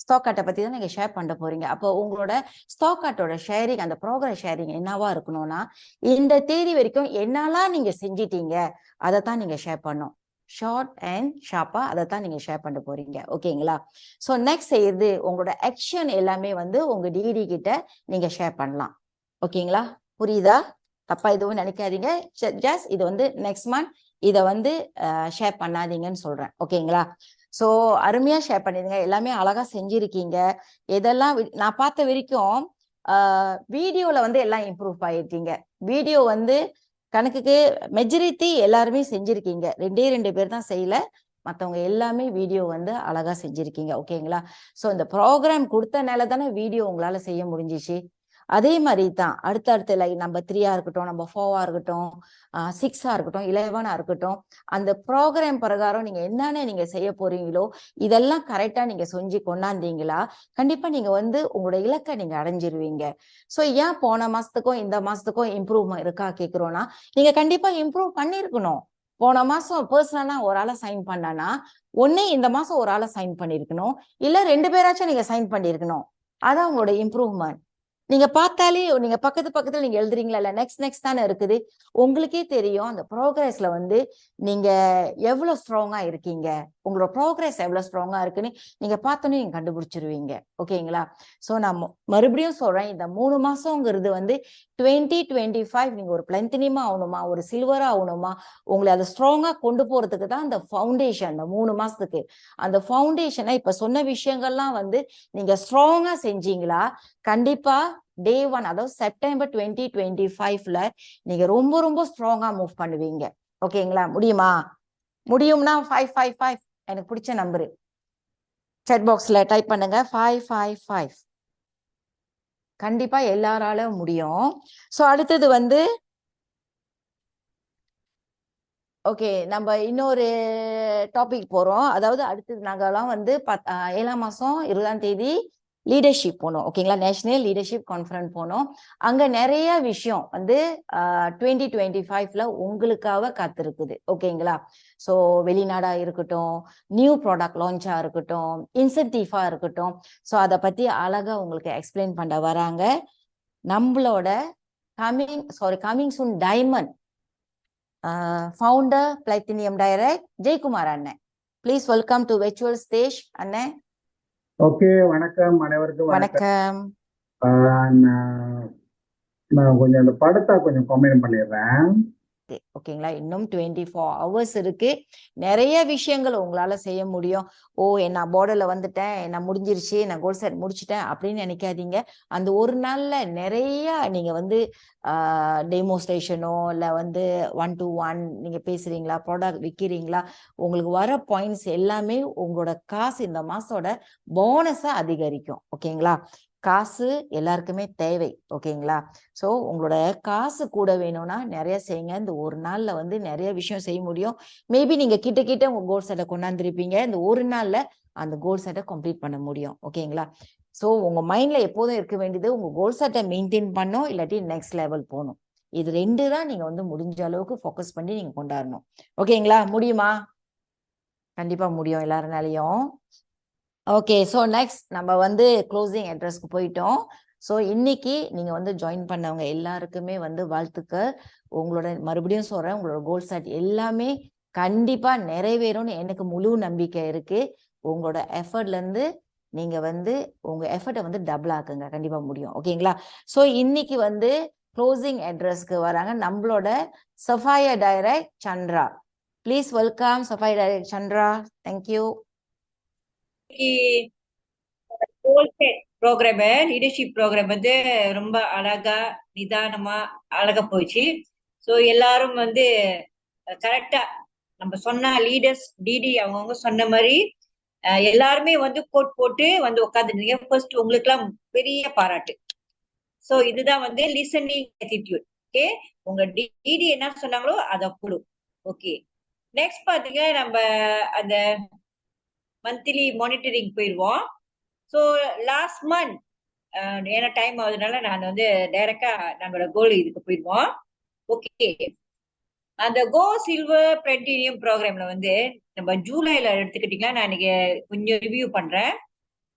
ஸ்டாக் கார்ட்டை பத்தி தான் நீங்க ஷேர் பண்ண போறீங்க. அப்போ உங்களோட ஸ்டாக் கார்ட்டோட ஷேரிங், அந்த ப்ரோக்ரஸ் ஷேரிங் என்னவா இருக்கணும்னா, இந்த தேதி வரைக்கும் என்னெல்லாம் நீங்க செஞ்சிட்டீங்க அதை தான் நீங்க ஷேர் பண்ணணும். ஷார்ட் அண்ட் ஷார்ப்பா அதை தான் நீங்க ஷேர் பண்ண போறீங்க. ஓகேங்களா? ஸோ நெக்ஸ்ட் செய்யுது உங்களோட ஆக்ஷன் எல்லாமே வந்து உங்க டிடி கிட்ட நீங்க ஷேர் பண்ணலாம். ஓகேங்களா? புரியுதா? தப்பா எதுவும் நினைக்காதீங்க. ஜஸ்ட் இது வந்து நெக்ஸ்ட் மந்த் இதை வந்து ஷேர் பண்ணாதீங்கன்னு சொல்றேன். ஓகேங்களா? ஸோ அருமையா ஷேர் பண்ணிருங்க, எல்லாமே அழகா செஞ்சிருக்கீங்க. எதெல்லாம் நான் பார்த்த வரைக்கும் வீடியோல வந்து எல்லாம் இம்ப்ரூவ் ஆயிருக்கீங்க. வீடியோ வந்து கணக்குக்கு மெஜாரிட்டி எல்லாருமே செஞ்சிருக்கீங்க. 2 பேர் தான் செய்யல, மற்றவங்க எல்லாமே வீடியோ வந்து அழகா செஞ்சிருக்கீங்க. ஓகேங்களா? ஸோ இந்த ப்ரோக்ராம் கொடுத்தனால தானே வீடியோ உங்களால செய்ய முடிஞ்சிச்சு. அதே மாதிரி தான் அடுத்தடுத்து லைக் நம்ம 3 இருக்கட்டும், நம்ம 4 இருக்கட்டும், 6 இருக்கட்டும், 11 இருக்கட்டும், அந்த ப்ரோக்ராம் பிரகாரம் நீங்க என்னென்ன நீங்க செய்ய போறீங்களோ இதெல்லாம் கரெக்டா நீங்க செஞ்சு கொண்டாந்தீங்களா, கண்டிப்பா நீங்க வந்து உங்களோட இலக்கை நீங்க அடைஞ்சிருவீங்க. ஸோ ஏன் போன மாசத்துக்கும் இந்த மாசத்துக்கும் இம்ப்ரூவ்மெண்ட் இருக்கா கேட்குறோம்னா, நீங்க கண்டிப்பா இம்ப்ரூவ் பண்ணிருக்கணும். போன மாசம் பர்சனலா ஒரு ஆளை சைன் பண்ணனா ஒண்ணு இந்த மாசம் ஒரு ஆளை சைன் பண்ணிருக்கணும், இல்ல 2 பேராச்சும் நீங்க சைன் பண்ணிருக்கணும். அதான் உங்களோட இம்ப்ரூவ்மெண்ட். நீங்க பார்த்தாலே நீங்க பக்கத்துல நீங்க எழுதுறீங்களா இல்ல, நெக்ஸ்ட் தானே இருக்குது. உங்களுக்கே தெரியும் அந்த ப்ரோக்ரஸ்ல வந்து நீங்க எவ்வளவு ஸ்ட்ராங்கா இருக்கீங்க, உங்களோட ப்ரோக்ரஸ் எவ்வளவு ஸ்ட்ராங்கா இருக்குன்னு நீங்க பார்த்தோன்னே நீங்க கண்டுபிடிச்சிருவீங்க. ஓகேங்களா? ஸோ நான் மறுபடியும் சொல்றேன், இந்த 3 மாசங்கிறது வந்து 2025 நீங்க ஒரு பிளந்தினியமா ஆகணுமா, ஒரு சில்வரா ஆகணுமா, உங்களை அதை ஸ்ட்ராங்கா கொண்டு போறதுக்கு தான் அந்த ஃபவுண்டேஷன். அந்த 3 மாசத்துக்கு அந்த ஃபவுண்டேஷனை இப்ப சொன்ன விஷயங்கள்லாம் வந்து நீங்க ஸ்ட்ராங்கா செஞ்சீங்களா, கண்டிப்பா டே 1 அதாவது செப்டம்பர் 2025ல நீங்க ரொம்ப ரொம்ப ஸ்ட்ராங்கா மூவ் பண்ணுவீங்க. ஓகேங்களா? முடியுமா? முடியும்னா 555 எனக்கு பிடிச்ச நம்பரு சாட் பாக்ஸ்ல டைப் பண்ணுங்க, 555. கண்டிப்பா எல்லாரால முடியும். ஸோ அடுத்தது வந்து ஓகே, நம்ம இன்னொரு டாபிக் போறோம். அதாவது அடுத்தது நாங்கெல்லாம் வந்து 7ஆம் மாசம் 20ஆம் தேதி லீடர்ஷிப் போனோம். ஓகேங்களா? நேஷனல் லீடர்ஷிப் கான்ஃபரன்ஸ் போனோம். அங்க நிறைய விஷயம் வந்து 2025ல உங்களுக்காக காத்திருக்குது. ஓகேங்களா? ஸோ வெளிநாடா இருக்கட்டும், நியூ ப்ராடக்ட் லான்ச்சா இருக்கட்டும், இன்சென்டிவா இருக்கட்டும், ஸோ அதை பத்தி அழகா உங்களுக்கு எக்ஸ்பிளைன் பண்ண வராங்க நம்மளோட coming soon diamond founder platinum direct Jayakumar அண்ணன். Please welcome to virtual stage அண்ணன். ஓகே, வணக்கம் அனைவருக்கும். வணக்கம். நான் கொஞ்சம் அந்த படத்தை கொஞ்சம் கமெண்ட் பண்ணிடுறேன். ஓகேங்களா? இன்னும் 24 hours இருக்கு. நிறைய விஷயங்கள் உங்களால செய்ய முடியும். ஓ நான் பார்டர்ல வந்துட்டேன், நான் முடிஞ்சிருச்சு, நான் கோல் செட் முடிச்சிட்டேன் அப்படின்னு நினைக்காதீங்க. அந்த ஒரு நாள்ல நிறைய நீங்க வந்து டெமோஸ்ட்ரேஷனோ இல்ல வந்து 1-to-1 நீங்க பேசுறீங்களா, ப்ராடக்ட் விற்கிறீங்களா, உங்களுக்கு வர பாயிண்ட்ஸ் எல்லாமே உங்களோட காசு இந்த மாசத்தோட போனஸா அதிகரிக்கும். ஓகேங்களா? காசு எல்லாருக்குமே தேவை. ஓகேங்களா? ஸோ உங்களோட காசு கூட வேணும்னா நிறைய செய்யுங்க. இந்த ஒரு நாள்ல வந்து நிறைய விஷயம் செய்ய முடியும். மேபி நீங்க கிட்ட உங்க கோல் செட்டை கொண்டாந்துருப்பீங்க. இந்த ஒரு நாள்ல அந்த கோல் செட்டை கம்ப்ளீட் பண்ண முடியும். ஓகேங்களா? ஸோ உங்க மைண்ட்ல எப்போதும் இருக்க வேண்டியது உங்க கோல் செட்டை மெயின்டைன் பண்ணும், இல்லாட்டி நெக்ஸ்ட் லெவல் போகணும். இது 2 தான் நீங்க வந்து முடிஞ்ச அளவுக்கு ஃபோக்கஸ் பண்ணி நீங்க கொண்டாடணும். ஓகேங்களா? முடியுமா? கண்டிப்பா முடியும் எல்லாருனாலையும். ஓகே, ஸோ நெக்ஸ்ட் நம்ம வந்து க்ளோசிங் அட்ரஸ்க்கு போயிட்டோம். ஸோ இன்னைக்கு நீங்க வந்து ஜாயின் பண்ணவங்க எல்லாருக்குமே வந்து வாழ்த்துக்கள். உங்களோட மறுபடியும் சொல்றேன், உங்களோட கோல் செட் எல்லாமே கண்டிப்பா நிறைவேறும்னு எனக்கு முழு நம்பிக்கை இருக்கு. உங்களோட எஃபர்ட்ல இருந்து நீங்க வந்து உங்க எஃபர்ட்டை வந்து டபுள் ஆக்குங்க, கண்டிப்பா முடியும். ஓகேங்களா? ஸோ இன்னைக்கு வந்து க்ளோசிங் அட்ரஸ்க்கு வராங்க நம்மளோட sapphire direct Chandra. Please welcome sapphire direct Chandra. Thank you. Goal set programme, leadership programme வந்து ரொம்ப அழகா நிதானமா அழகா போச்சு. ஸோ எல்லாரும் வந்து கரெக்டா நம்ம சொன்ன லீடர்ஸ் டிடி அவங்கவுங்க சொன்ன மாதிரி எல்லாருமே வந்து கோட் போட்டு வந்து உட்காந்துருந்தீங்க. ஃபர்ஸ்ட் உங்களுக்கு எல்லாம் பெரிய பாராட்டு. ஸோ இதுதான் வந்து லிசனிங் ஆட்டிடியூட். ஓகே, உங்க டிடி என்ன சொன்னாங்களோ அதை போடும். ஓகே, நெக்ஸ்ட் பாத்தீங்க நம்ம அந்த மந்த்லி மானிட்டரிங் போயிடுவோம். ஸோ லாஸ்ட் மந்த் ஏன்னா டைம் ஆகுதுனால நான் வந்து டைரக்டா நம்மளோட கோல் இதுக்கு போயிடுவோம். ஓகே, அந்த கோ சில்வர் பிளாட்டினியம் ப்ரோக்ராம்ல வந்து நம்ம ஜூலைல எடுத்துக்கிட்டீங்களா, நான் இன்னைக்கு கொஞ்சம் ரிவ்யூ பண்றேன்.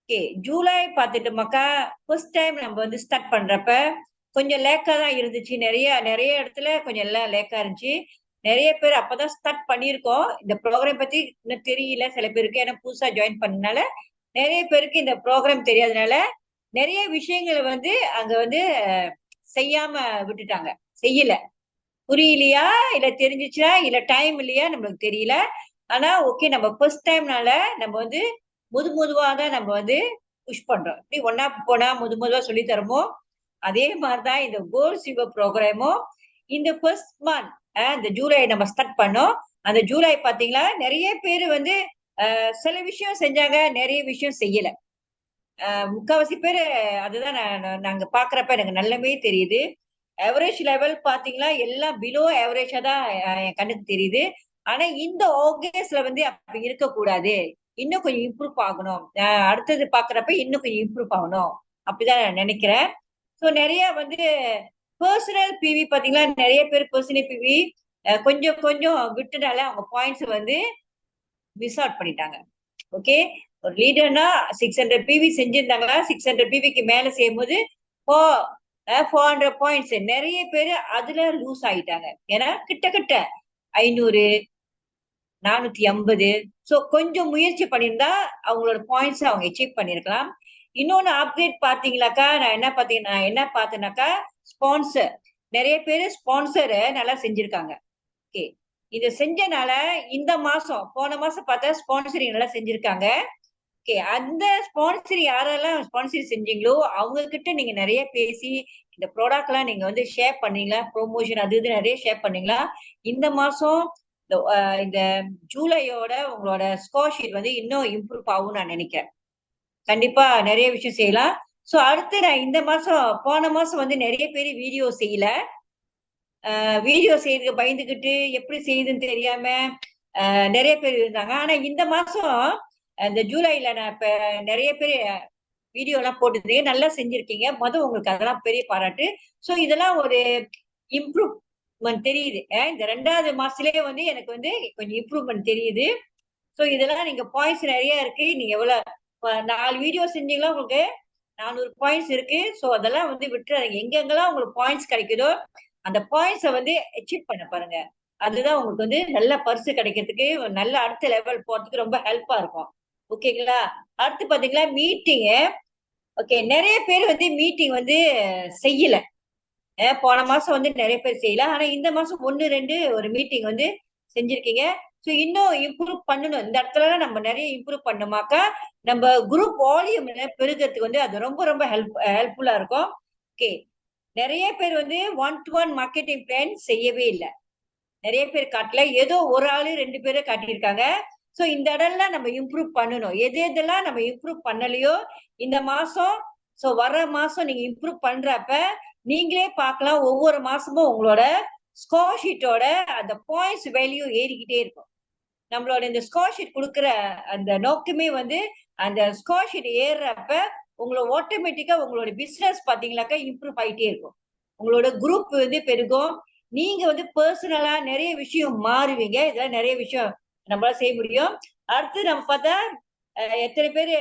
ஓகே, ஜூலை பார்த்துட்டோமாக்கா ஃபர்ஸ்ட் டைம் நம்ம வந்து ஸ்டார்ட் பண்றப்ப கொஞ்சம் லேக்கா தான் இருந்துச்சு. நிறைய இடத்துல கொஞ்சம் எல்லாம் லேக்கா இருந்துச்சு. நிறைய பேர் அப்பதான் ஸ்டார்ட் பண்ணியிருக்கோம். இந்த ப்ரோக்ராம் பத்தி இன்னும் தெரியல சில பேருக்கு, ஏன்னா புதுசா ஜாயின் பண்ணனால நிறைய பேருக்கு இந்த ப்ரோக்ராம் தெரியாதனால நிறைய விஷயங்களை வந்து அங்க வந்து செய்யாம விட்டுட்டாங்க. செய்யல, புரியலையா இல்ல தெரிஞ்சிச்சா இல்ல டைம் இல்லையா நம்மளுக்கு தெரியல. ஆனா ஓகே நம்ம ஃபர்ஸ்ட் டைம்னால நம்ம வந்து முதுவா தான் நம்ம வந்து புஷ் பண்றோம். இப்படி ஒன்னா போனா முதுவா சொல்லி தரமோ அதே மாதிரிதான் இந்த கோல் சிவர் ப்ரோக்ராமும் இந்த ஃபர்ஸ்ட் மந்த் இந்த ஜூலை நம்ம ஸ்டார்ட் பண்ணோம். அந்த ஜூலை பாத்தீங்களா நிறைய பேர் வந்து சில விஷயம் செஞ்சாங்க, நிறைய விஷயம் செய்யல. முக்காவாசி பேர் அதுதான் நாங்க பாக்குறப்ப எனக்கு நல்லாவே தெரியுது. ஆவரேஜ் லெவல் பாத்தீங்களா எல்லாம் பிலோ ஆவரேஜா தான் என் கண்ணுக்கு தெரியுது. ஆனா இந்த ஆகஸ்ட்ல வந்து அப்படி இருக்கக்கூடாது, இன்னும் கொஞ்சம் இம்ப்ரூவ் ஆகணும். அடுத்தது பாக்குறப்ப இன்னும் கொஞ்சம் இம்ப்ரூவ் ஆகணும் அப்படிதான் நான் நினைக்கிறேன். ஸோ நிறைய வந்து பர்சனல் பிவி பாத்தீங்களா நிறைய பேர் பர்சனல் பிவி கொஞ்சம் கொஞ்சம் விட்டுனால அவங்க பாயிண்ட்ஸ் வந்து மிஸ் அவுட் பண்ணிட்டாங்க. ஓகே, ஒரு லீடர்னா 600 பிவி செஞ்சிருந்தாங்களா 600 பிவிக்கு மேல செய்யும்போது 400 பாயிண்ட்ஸ் நிறைய பேர் அதுல லூஸ் ஆயிட்டாங்க. ஏன்னா கிட்ட 500 450. ஸோ கொஞ்சம் முயற்சி பண்ணியிருந்தா அவங்களோட பாயிண்ட்ஸ் அவங்க அச்சீவ் பண்ணிருக்கலாம். இன்னொன்னு அப்கிரேட் பாத்தீங்களாக்கா நான் என்ன பார்த்தேனாக்கா ஸ்பான்சர் நிறைய பேர் ஸ்பான்சரை நல்லா செஞ்சிருக்காங்க. ஓகே, இத செஞ்சனால இந்த மாசம் போன மாசம் பார்த்தா ஸ்பான்சரிங் நல்லா செஞ்சிருக்காங்க. ஓகே, அந்த ஸ்பான்சர் யாரெல்லாம் ஸ்பான்சர் செஞ்சீங்களோ அவங்க கிட்ட நீங்க நிறைய பேசி இந்த ப்ராடக்ட் எல்லாம் நீங்க வந்து ஷேர் பண்ணீங்களா, ப்ரொமோஷன் அது இது நிறைய ஷேர் பண்ணீங்களா? இந்த மாசம் இந்த ஜூலையோட உங்களோட ஸ்கோர் ஷீட் வந்து இன்னும் இம்ப்ரூவ் ஆகும் நான் நினைக்கிறேன். கண்டிப்பா நிறைய விஷயம் செய்யலாம். சோ அடுத்து நான் இந்த மாசம் போன மாசம் வந்து நிறைய பேர் வீடியோ செய்யல. வீடியோ செய்யறதுக்கு பயந்துகிட்டு எப்படி செய்யுதுன்னு தெரியாம நிறைய பேர் இருந்தாங்க. ஆனா இந்த மாசம் இந்த ஜூலைல நான் இப்ப நிறைய பேர் வீடியோ எல்லாம் போட்டுருந்தீங்க, நல்லா செஞ்சிருக்கீங்க. உங்களுக்கு அதெல்லாம் பெரிய பாராட்டு. சோ இதெல்லாம் ஒரு இம்ப்ரூவ்மெண்ட் தெரியுது. இந்த 2வது மாசத்துலயே வந்து எனக்கு வந்து கொஞ்சம் இம்ப்ரூவ்மெண்ட் தெரியுது. சோ இதெல்லாம் நீங்க பாயிண்ட்ஸ் நிறைய இருக்கு. நீங்க எவ்வளவு 4 வீடியோ செஞ்சீங்களா உங்களுக்கு 400 பாயிண்ட்ஸ் இருக்கு. சோ அதெல்லாம் வந்து விட்டுறாதீங்க. எங்கெங்கெல்லாம் உங்களுக்கு பாயிண்ட்ஸ் கிடைக்குதோ அந்த பாயிண்ட்ஸை வந்து அச்சீவ் பண்ண பாருங்க. அதுதான் உங்களுக்கு வந்து நல்ல பரிசு கிடைக்கிறதுக்கு நல்ல அடுத்த லெவல் போறதுக்கு ரொம்ப ஹெல்ப்பா இருக்கும். ஓகேங்களா? அடுத்து பாத்தீங்களா மீட்டிங். ஓகே, நிறைய பேர் வந்து மீட்டிங் வந்து செய்யல. போன மாசம் வந்து நிறைய பேர் செய்யல. ஆனா இந்த மாசம் 1 2 ஒரு மீட்டிங் வந்து செஞ்சிருக்கீங்க. ஸோ இன்னும் இம்ப்ரூவ் பண்ணணும். இந்த இடத்துல நம்ம நிறைய இம்ப்ரூவ் பண்ணுமாக்கா நம்ம குரூப் வால்யூம் பெருகிறதுக்கு வந்து அது ரொம்ப ரொம்ப ஹெல்ப்ஃபுல்லா இருக்கும். ஓகே, நிறைய பேர் வந்து 1-to-1 மார்க்கெட்டிங் பிளான் செய்யவே இல்லை. நிறைய பேர் காட்டல, ஏதோ ஒரு ஆளு 2 பேரை காட்டியிருக்காங்க. சோ இந்த இடம்லாம் நம்ம இம்ப்ரூவ் பண்ணணும். எதெல்லாம் நம்ம இம்ப்ரூவ் பண்ணலையோ இந்த மாசம் சோ வர மாசம் நீங்க இம்ப்ரூவ் பண்றப்ப நீங்களே பார்க்கலாம். ஒவ்வொரு மாசமும் உங்களோட ஸ்கோர் ஷீட்டோட அந்த பாயிண்ட்ஸ் வேல்யூ ஏறிக்கிட்டே இருக்கும். நம்மளோட இந்த ஸ்கோர் ஷீட் கொடுக்குற அந்த நோக்கமே வந்து அந்த ஸ்கோர் ஷீட் ஏறுறப்ப உங்களோட ஆட்டோமேட்டிக்கா உங்களோட பிசினஸ் பாத்தீங்கன்னாக்கா இம்ப்ரூவ் ஆயிட்டே இருக்கும். உங்களோட குரூப் வந்து பெருகும். நீங்க வந்து பர்சனலா நிறைய விஷயம் மாறுவீங்க. இதெல்லாம் நிறைய விஷயம் நம்மளால செய்ய முடியும். அடுத்து நம்ம பார்த்தா எத்தனை பேர்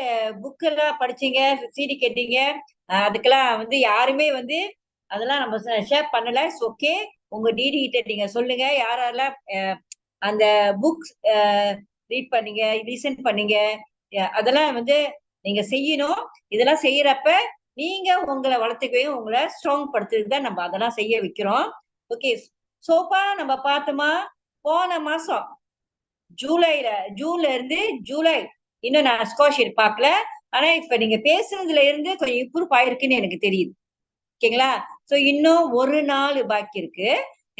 புக் எல்லாம் படிச்சீங்க, சிடி கேட்டீங்க, அதுக்கெல்லாம் வந்து யாருமே வந்து அதெல்லாம் நம்ம ஷேர் பண்ணல. ஓகே, உங்க டிடி கிட்ட நீங்க சொல்லுங்க யாரெல்லாம் அந்த புக்ஸ் ரீட் பண்ணீங்க, லிசன் பண்ணீங்க, அதெல்லாம் வந்து நீங்க செய்யணும். இதெல்லாம் செய்யறப்ப நீங்க உங்களை வளர்த்துக்கவே உங்களை ஸ்ட்ராங் படுத்துறதுக்கு தான் நம்ம அதெல்லாம் செய்ய வைக்கிறோம். ஓகே, சோப்பா நம்ம பார்த்தோமா போன மாசம் ஜூன்ல இருந்து ஜூலை இன்னும் நான் ஸ்கோர் ஷீட் பார்க்கல. ஆனா இப்ப நீங்க பேசுனதுல இருந்து கொஞ்சம் இம்ப்ரூவ் ஆயிருக்குன்னு எனக்கு தெரியுது. ஓகேங்களா? சோ இன்னும் ஒரு நாள் பாக்கி இருக்கு.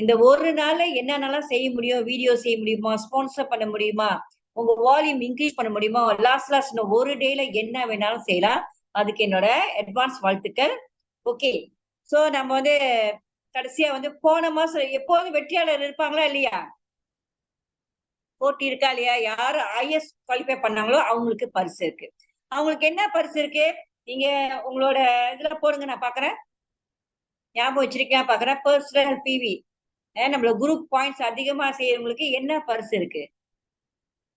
இந்த ஒரு நாள்ல என்னென்னலாம் செய்ய முடியும், வீடியோ செய்ய முடியுமா, ஸ்பான்சர் பண்ண முடியுமா, உங்க வால்யூம் இன்க்ரீஸ் பண்ண முடியுமா, லாஸ்ட் ஒரு டேல என்ன வேணாலும் செய்யலாம். அதுக்கு என்னோட அட்வான்ஸ் வாழ்த்துக்கள். ஓகே, சோ நம்ம வந்து கடைசியா வந்து போன மாசம் எப்போதும் வெற்றியாளர் இருப்பாங்களா இல்லையா? போட்டி இருக்கா இல்லையா? யாரு ஐஎஸ் குவாலிஃபை பண்ணாங்களோ அவங்களுக்கு பரிசு இருக்கு. அவங்களுக்கு என்ன பரிசு இருக்கு? நீங்க உங்களோட இதுல போடுங்க, நான் பாக்குறேன். ஞாபகம் வச்சிருக்கேன் பாக்குறேன். பர்சனல் பிவி நம்மள குரூப் பாயிண்ட்ஸ் அதிகமா செய்யறவங்களுக்கு என்ன பரிசு இருக்கு?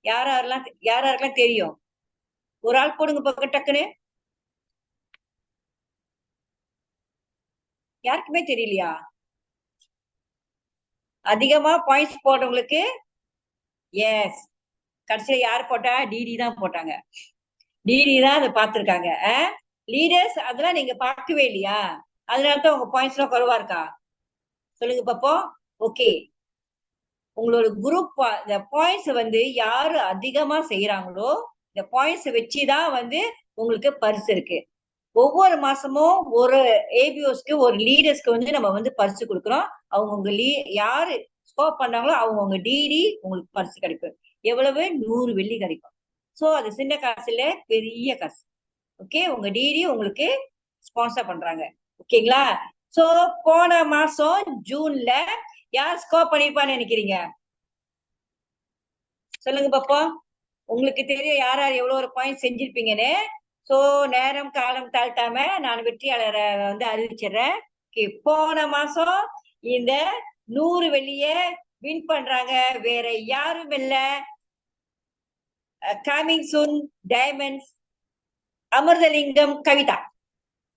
யாரெல்லாம் தெரியும்? ஒரு ஆள் போடுங்க பக்கம் டக்குன்னு. யாருக்குமே தெரியலையா? அதிகமா பாயிண்ட்ஸ் போடுறவங்களுக்கு எஸ், கடைசியில யார் போட்டா? டிடி தான் போட்டாங்க. டிடி தான் அதை பார்த்திருக்காங்க. லீடர்ஸ் அதெல்லாம் நீங்க பார்க்கவே இல்லையா? அதனால தான் உங்க பாயிண்ட்ஸ் எல்லாம் குறைவா இருக்கா? சொல்லுங்க பாப்போம். ஓகே, உங்களோட குரூப் இந்த பாயிண்ட்ஸ் வந்து யாரு அதிகமா செய்யறாங்களோ இந்த பாயிண்ட்ஸ் வச்சுதான் வந்து உங்களுக்கு பரிசு இருக்கு. ஒவ்வொரு மாசமும் ஒரு ஏபிஓஸ்க்கு ஒரு லீடர்ஸ்க்கு வந்து நம்ம வந்து பரிசு கொடுக்குறோம். அவங்க யாரு ஸ்கோர் பண்றாங்களோ அவங்க டிடி உங்களுக்கு பரிசு கிடைக்கும். எவ்வளவு? 100 வெள்ளி கிடைக்கும். சோ அது சின்ன காசு இல்ல, பெரிய காசு. ஓகே, உங்க டிடி உங்களுக்கு ஸ்பான்சர் பண்றாங்க. ஓகேங்களா? சோ போன மாசம் ஜூன்ல யார் ஸ்கோர் பண்ணிருப்பான்னு நினைக்கிறீங்க? சொல்லுங்க பாப்போம். உங்களுக்கு தெரியும் யார் யார் எவ்வளவு ஒரு பாயிண்ட் செஞ்சிருப்பீங்கன்னு. சோ நேரம் காலம் தாழ்த்தாம நான் வெற்றியாளரை வந்து அறிவிச்சிடுறேன். போன மாசம் இந்த 100 வெள்ளிய வின் பண்றாங்க வேற யாரும் இல்ல, coming soon diamonds Amirthalingam Kavitha.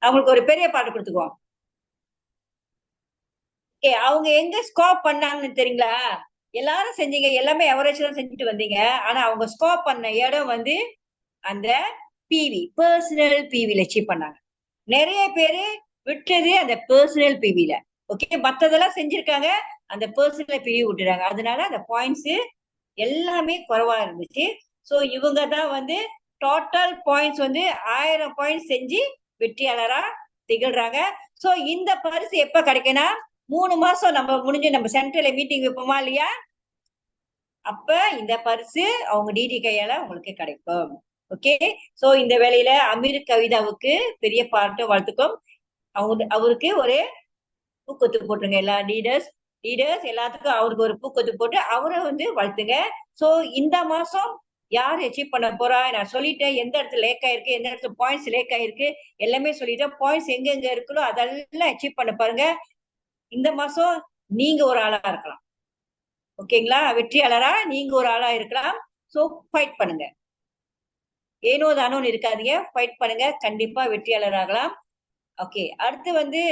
அவங்களுக்கு ஒரு பெரிய பாட்டு கொடுத்துக்குவோம். அவங்க எங்க ஸ்கோர் பண்ணாங்கன்னு தெரியுங்களா? எல்லாரும் செஞ்சீங்க, எல்லாமே எவரேஜ் தான் செஞ்சுட்டு வந்தீங்க. ஆனா அவங்க ஸ்கோர் பண்ண இடம் வந்து அந்த பிவி, பர்சனல் பிவில அச்சீவ் பண்ணாங்க. நிறைய பேரு விட்டது அந்த பர்சனல் பிவில. ஓகே, மத்ததெல்லாம் செஞ்சிருக்காங்க, அந்த பர்சனல் பிவி விட்டுறாங்க. அதனால அந்த பாயிண்ட்ஸ் எல்லாமே குறைவா இருந்துச்சு. சோ இவங்க தான் வந்து டோட்டல் பாயிண்ட்ஸ் வந்து 1000 பாயிண்ட்ஸ் செஞ்சு வெற்றியாளரா திகழ்றாங்க. சோ இந்த பரிசு எப்ப கிடைக்கும்னா 3 மாசம் நம்ம முடிஞ்சு நம்ம சென்ட்ரல்ல மீட்டிங் வைப்போமா இல்லையா, அப்ப இந்த பரிசு அவங்க டிடி கையால உங்களுக்கு கிடைக்கும். ஓகே, சோ இந்த வேலையில அமீர் கவிதாவுக்கு பெரிய பாராட்டு வாழ்த்துக்கும். அவருக்கு ஒரு பூக்கொத்து போட்டுருங்க. எல்லா லீடர்ஸ் எல்லாத்துக்கும் அவருக்கு ஒரு பூக்கொத்து போட்டு அவரை வந்து வாழ்த்துங்க. சோ இந்த மாசம் யார் அச்சீவ் பண்ண போறா நான் சொல்லிட்டேன். எந்த இடத்துல லேக் ஆயிருக்கு, எந்த இடத்துல பாயிண்ட்ஸ் லேக் ஆயிருக்கு எல்லாமே சொல்லிட்டேன். பாயிண்ட்ஸ் எங்க எங்க இருக்குதோ அதெல்லாம் அச்சீவ் பண்ண பாருங்க. இந்த மாசம் நீங்க ஒரு ஆளா இருக்கலாம். ஓகேங்களா? வெற்றியாளரா நீங்க ஒரு ஆளா இருக்கலாம். சோ ஃபைட் பண்ணுங்க, ஏனோ தானோன்னு இருக்காதீங்க, ஃபைட் பண்ணுங்க, கண்டிப்பா வெற்றியாளர் ஆகலாம். ஓகே, அடுத்து வந்து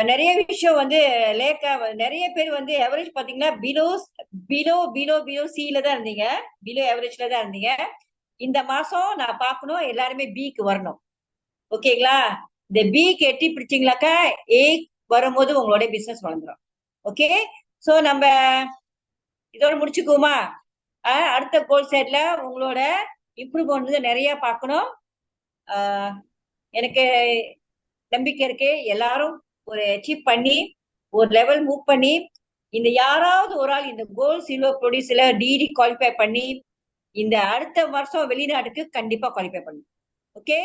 நிறைய விஷயம் வந்து லேக்கா நிறைய பேர் வந்து எவரேஜ் பாத்தீங்கன்னா பிலோ சில தான் இருந்தீங்க, பிலோ எவரேஜ்ல தான் இருந்தீங்க. இந்த மாசம் நான் பாக்கணும் எல்லாருமே பிக்கு வரணும். ஓகேங்களா? இந்த பிக்கு எட்டி பிடிச்சிங்களாக்கா ஏ வரும்போது உங்களோட பிசினஸ் வளர்ந்துடும். ஓகே, சோ நம்ம இதோட முடிச்சுக்குவோமா? அடுத்த கோல் சைட்ல உங்களோட இம்ப்ரூவ்மெண்ட் வந்து நிறைய பார்க்கணும். எனக்கு நம்பிக்கை இருக்கு எல்லாரும் ஒரு அச்சீவ் பண்ணி ஒரு லெவல் மூவ் பண்ணி இந்த யாராவது ஒரு ஆள் இந்த கோல்ட் சில்வர் ப்ரொடியூஸ்ல டிடி குவாலிஃபை பண்ணி இந்த அடுத்த வருஷம் வெளிநாட்டுக்கு கண்டிப்பா குவாலிஃபை பண்ணும். ஓகே,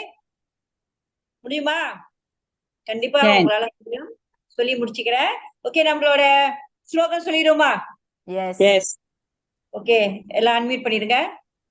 முடியுமா? கண்டிப்பா உங்களால முடியும். சொல்லி முடிச்சுக்கிறேன். ஓகே, நம்மளோட ஸ்லோகன் சொல்லிடுவோமா? எஸ். ஓகே, எல்லாம் அன்மியூட் பண்ணிடுங்க.